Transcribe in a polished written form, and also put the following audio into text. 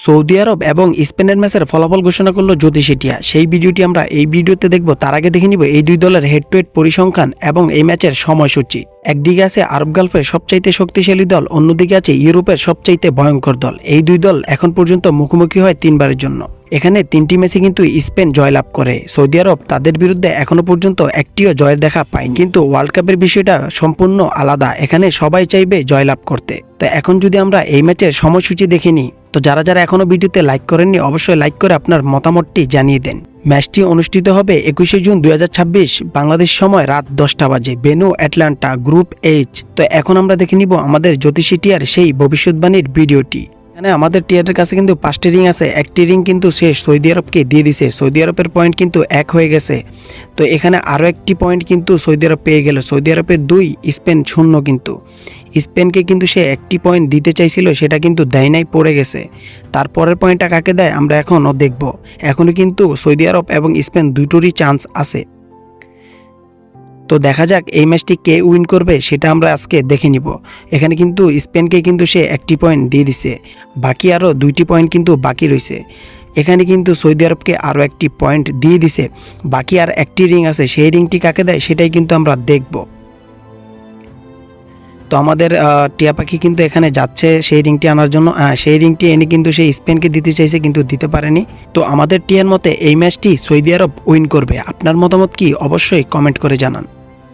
Saudi আরব এবং স্পেনের ম্যাচের ফলাফল ঘোষণা করলো জ্যোতিষী টিয়া। সেই ভিডিওটি আমরা এই ভিডিওতে দেখব। তার আগে দেখে নিব এই দুই দলের হেড টু হেড পরিসংখ্যান এবং এই ম্যাচের সময়সূচি। একদিকে আছে আরব গালফের সবচাইতে শক্তিশালী দল, অন্যদিকে আছে ইউরোপের সবচাইতে ভয়ঙ্কর দল। এই দুই দল এখন পর্যন্ত মুখোমুখি হয় 3বারের জন্য। এখানে 3টি ম্যাচে কিন্তু স্পেন জয়লাভ করে। সৌদি আরব তাদের বিরুদ্ধে এখনো পর্যন্ত একটিও জয়ের দেখা পায়নি। কিন্তু ওয়ার্ল্ড কাপের বিষয়টা সম্পূর্ণ আলাদা, এখানে সবাই চাইবে জয়লাভ করতে। তো এখন যদি আমরা এই ম্যাচের সময়সূচি দেখে নিই, তো যারা যারা এখনো ভিডিওতে লাইক করেননি অবশ্যই লাইক করে আপনার মতামতটি জানিয়ে দেন। ম্যাচটি অনুষ্ঠিত হবে 21শে জুন 2026 বাংলাদেশ সময় রাত 10টা বাজে, ভেন্যু আটলান্টা, গ্রুপ এইচ। তো এখন আমরা দেখে নিব আমাদের জ্যোতিষী টিয়ার সেই ভবিষ্যৎবাণীর ভিডিওটি। এখানে আমাদের টিয়ারের কাছে কিন্তু 5টি রিং আছে, একটি রিং কিন্তু সে সৌদি আরবকে দিয়ে দিছে। সৌদি আরবের পয়েন্ট কিন্তু 1 হয়ে গেছে। তো এখানে আরও একটি পয়েন্ট কিন্তু সৌদি আরব পেয়ে গেল। সৌদি আরবের 2, স্পেন 0। কিন্তু স্পেনকে কিন্তু সে একটি পয়েন্ট দিতে চাইছিল, সেটা কিন্তু দেয় নাই, পড়ে গেছে। তারপরের পয়েন্টটা কাকে দেয় আমরা এখনও দেখব। এখনও কিন্তু সৌদি আরব এবং স্পেন দুটোরই চান্স আছে। তো দেখা যাক এই ম্যাচটি কে উইন করবে সেটা আমরা আজকে দেখে নিব। এখানে কিন্তু স্পেনকে কিন্তু সে একটি পয়েন্ট দিয়ে দিছে, বাকি আরও 2টি পয়েন্ট কিন্তু বাকি রয়েছে। এখানে কিন্তু সৌদি আরবকে আরও একটি পয়েন্ট দিয়ে দিছে, বাকি আর একটি রিং আছে, সেই রিংটি কাকে দেয় সেটাই কিন্তু আমরা দেখব। তো আমাদের টিয়া পাখি কিন্তু এখানে যাচ্ছে সেই রিংটি আনার জন্য। সেই রিংটি এনে কিন্তু সেই স্পেনকে দিতে চাইছে কিন্তু দিতে পারেনি। তো আমাদের টিয়ার মতে এই ম্যাচটি সৌদি আরব উইন করবে। আপনার মতামত কি অবশ্যই কমেন্ট করে জানান।